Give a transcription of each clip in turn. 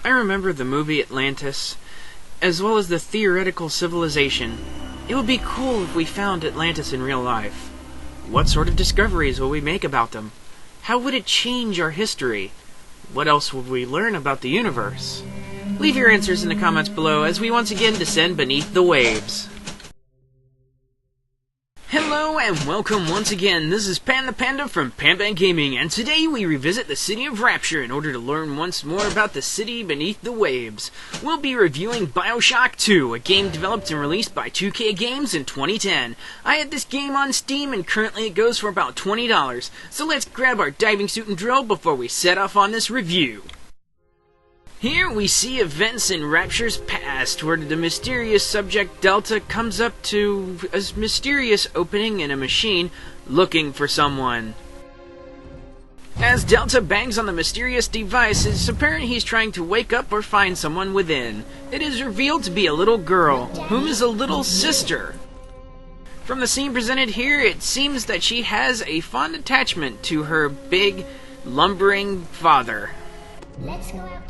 I remember the movie Atlantis, as well as the theoretical civilization. It would be cool if we found Atlantis in real life. What sort of discoveries will we make about them? How would it change our history? What else would we learn about the universe? Leave your answers in the comments below as we once again descend beneath the waves. Hello and welcome once again. This is Pan the Panda from Panda Gaming, and today we revisit the city of Rapture in order to learn once more about the city beneath the waves. We'll be reviewing Bioshock 2, a game developed and released by 2K Games in 2010. I had this game on Steam and currently it goes for about $20. So let's grab our diving suit and drill before we set off on this review. Here we see events in Rapture's past, where the mysterious subject Delta comes up to a mysterious opening in a machine looking for someone. As Delta bangs on the mysterious device, it's apparent he's trying to wake up or find someone within. It is revealed to be a little girl, whom is a little sister. From the scene presented here, it seems that she has a fond attachment to her big, lumbering father.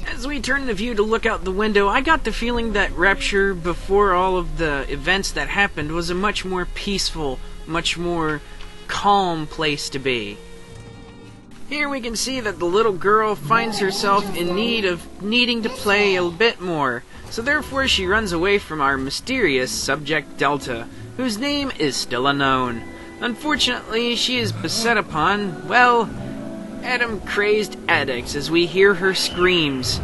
As we turn the view to look out the window, I got the feeling that Rapture, before all of the events that happened, was a much more peaceful, much more calm place to be. Here we can see that the little girl finds herself in need of needing to play a bit more, so therefore she runs away from our mysterious subject Delta, whose name is still unknown. Unfortunately, she is beset upon, well, Adam-crazed addicts as we hear her screams.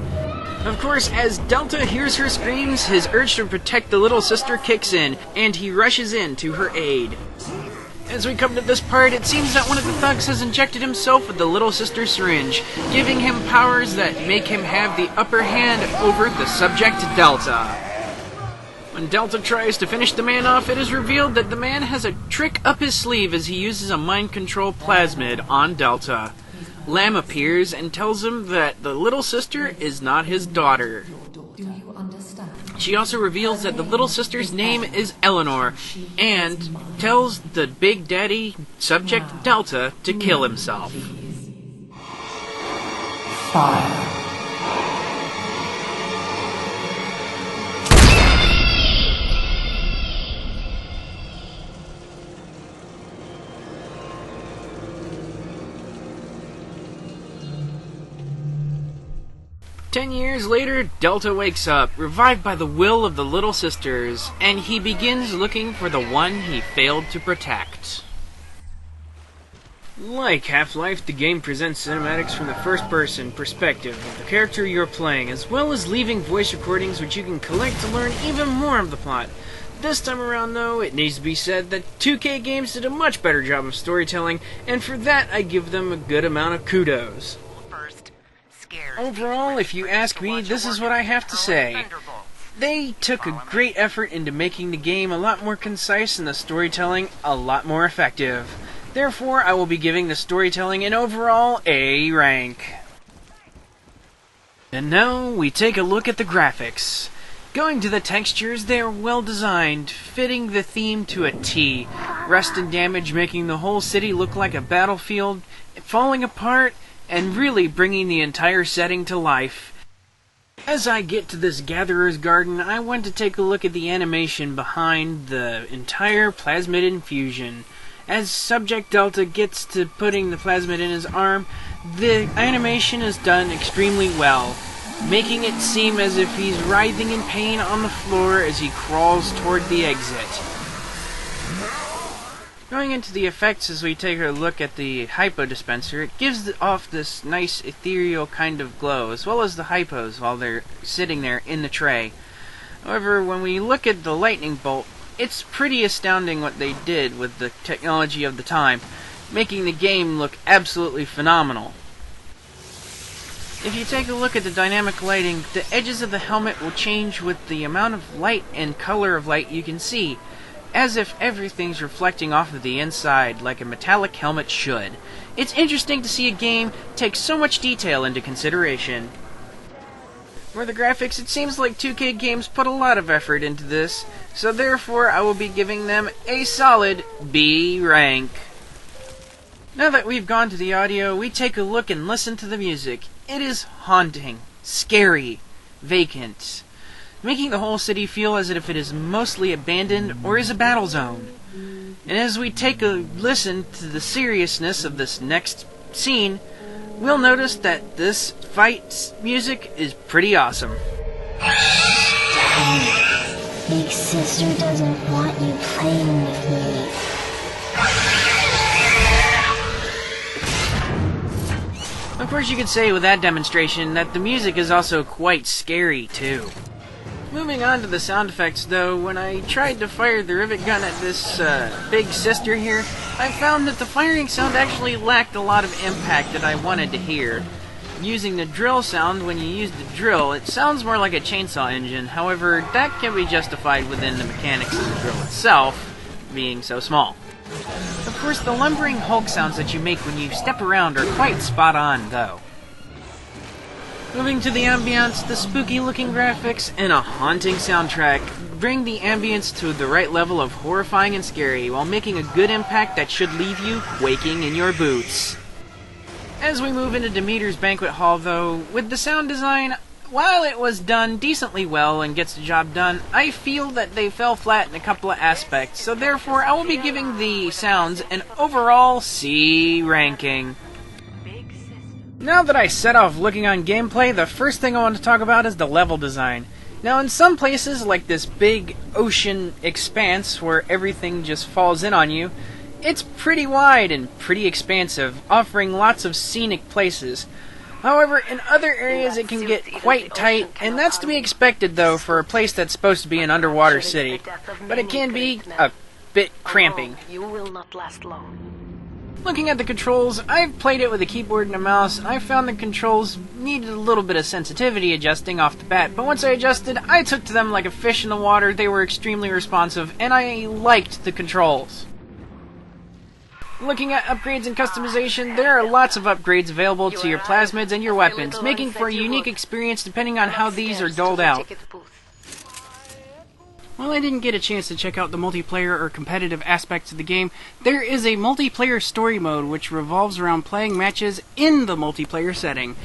Of course, as Delta hears her screams, his urge to protect the little sister kicks in, and he rushes in to her aid. As we come to this part, it seems that one of the thugs has injected himself with the little sister's syringe, giving him powers that make him have the upper hand over the subject Delta. When Delta tries to finish the man off, it is revealed that the man has a trick up his sleeve as he uses a mind control plasmid on Delta. Lamb appears and tells him that the little sister is not his daughter. She also reveals that the little sister's name is Eleanor, and tells the Big Daddy subject Delta to kill himself. Fire. 10 years later, Delta wakes up, revived by the will of the little sisters, and he begins looking for the one he failed to protect. Like Half-Life, the game presents cinematics from the first-person perspective of the character you're playing, as well as leaving voice recordings which you can collect to learn even more of the plot. This time around, though, it needs to be said that 2K Games did a much better job of storytelling, and for that I give them a good amount of kudos. Overall, if you ask me, this is what I have to say. They took a great effort into making the game a lot more concise and the storytelling a lot more effective. Therefore, I will be giving the storytelling an overall A rank. And now, we take a look at the graphics. Going to the textures, they are well designed, fitting the theme to a T. Rust and damage making the whole city look like a battlefield, falling apart, and really bringing the entire setting to life. As I get to this Gatherer's Garden, I want to take a look at the animation behind the entire plasmid infusion. As Subject Delta gets to putting the plasmid in his arm, the animation is done extremely well, making it seem as if he's writhing in pain on the floor as he crawls toward the exit. Going into the effects as we take a look at the hypo dispenser, it gives off this nice ethereal kind of glow, as well as the hypos while they're sitting there in the tray. However, when we look at the lightning bolt, it's pretty astounding what they did with the technology of the time, making the game look absolutely phenomenal. If you take a look at the dynamic lighting, the edges of the helmet will change with the amount of light and color of light you can see, as if everything's reflecting off of the inside like a metallic helmet should. It's interesting to see a game take so much detail into consideration. For the graphics, it seems like 2K Games put a lot of effort into this, so therefore I will be giving them a solid B rank. Now that we've gone to the audio, we take a look and listen to the music. It is haunting, scary, vacant, making the whole city feel as if it is mostly abandoned or is a battle zone. And as we take a listen to the seriousness of this next scene, we'll notice that this fight music is pretty awesome. Big sister doesn't want you playing with me. Of course, you could say with that demonstration that the music is also quite scary too. Moving on to the sound effects though, when I tried to fire the rivet gun at this big sister here, I found that the firing sound actually lacked a lot of impact that I wanted to hear. Using the drill sound, when you use the drill, it sounds more like a chainsaw engine. However, that can be justified within the mechanics of the drill itself, being so small. Of course, the lumbering Hulk sounds that you make when you step around are quite spot on, though. Moving to the ambience, the spooky-looking graphics and a haunting soundtrack bring the ambience to the right level of horrifying and scary, while making a good impact that should leave you quaking in your boots. As we move into Demeter's banquet hall, though, with the sound design, while it was done decently well and gets the job done, I feel that they fell flat in a couple of aspects, so therefore I will be giving the sounds an overall C ranking. Now that I set off looking on gameplay, the first thing I want to talk about is the level design. Now in some places, like this big ocean expanse where everything just falls in on you, it's pretty wide and pretty expansive, offering lots of scenic places. However, in other areas it can get quite tight, and that's to be expected though for a place that's supposed to be an underwater city. But it can be a bit cramping. You will not last long. Looking at the controls, I've played it with a keyboard and a mouse, and I found the controls needed a little bit of sensitivity adjusting off the bat, but once I adjusted, I took to them like a fish in the water. They were extremely responsive, and I liked the controls. Looking at upgrades and customization, there are lots of upgrades available to your plasmids and your weapons, making for a unique experience depending on how these are doled out. While I didn't get a chance to check out the multiplayer or competitive aspects of the game, there is a multiplayer story mode which revolves around playing matches in the multiplayer setting,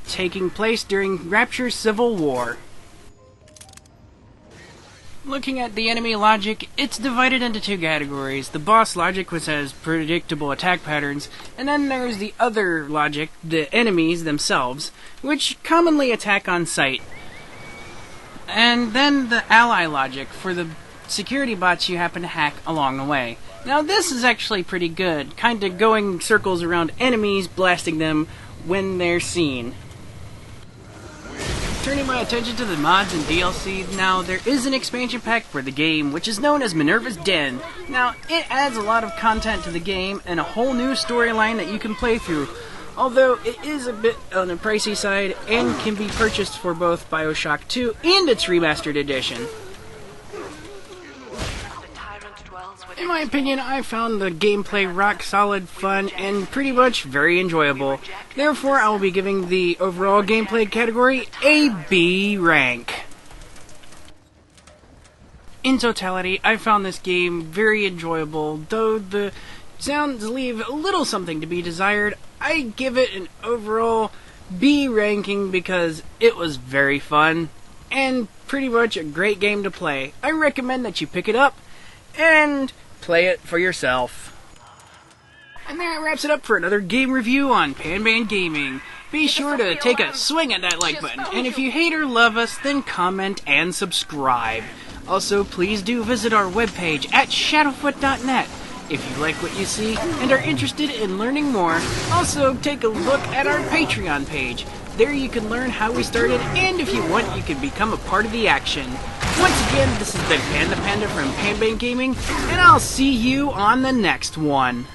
taking place during Rapture's Civil War. Looking at the enemy logic, it's divided into two categories. The boss logic, which has predictable attack patterns, and then there's the other logic, the enemies themselves, which commonly attack on sight. And then the ally logic, for the security bots you happen to hack along the way. Now this is actually pretty good, kinda going circles around enemies, blasting them when they're seen. Turning my attention to the mods and DLC, now there is an expansion pack for the game, which is known as Minerva's Den. Now, it adds a lot of content to the game and a whole new storyline that you can play through, although it is a bit on the pricey side and can be purchased for both Bioshock 2 and its remastered edition. In my opinion, I found the gameplay rock solid, fun, and pretty much very enjoyable. Therefore, I will be giving the overall gameplay category a B rank. In totality, I found this game very enjoyable, though the sounds leave a little something to be desired. I give it an overall B ranking because it was very fun and pretty much a great game to play. I recommend that you pick it up and play it for yourself. And that wraps it up for another game review on Pan Gaming. Be sure to take a swing at that like button, and if you hate or love us, then comment and subscribe. Also, please do visit our webpage at SHADOWFOOT.net. If you like what you see and are interested in learning more, also take a look at our Patreon page. There you can learn how we started, and if you want, you can become a part of the action. Once again, this has been Panda from Pan Gaming, and I'll see you on the next one.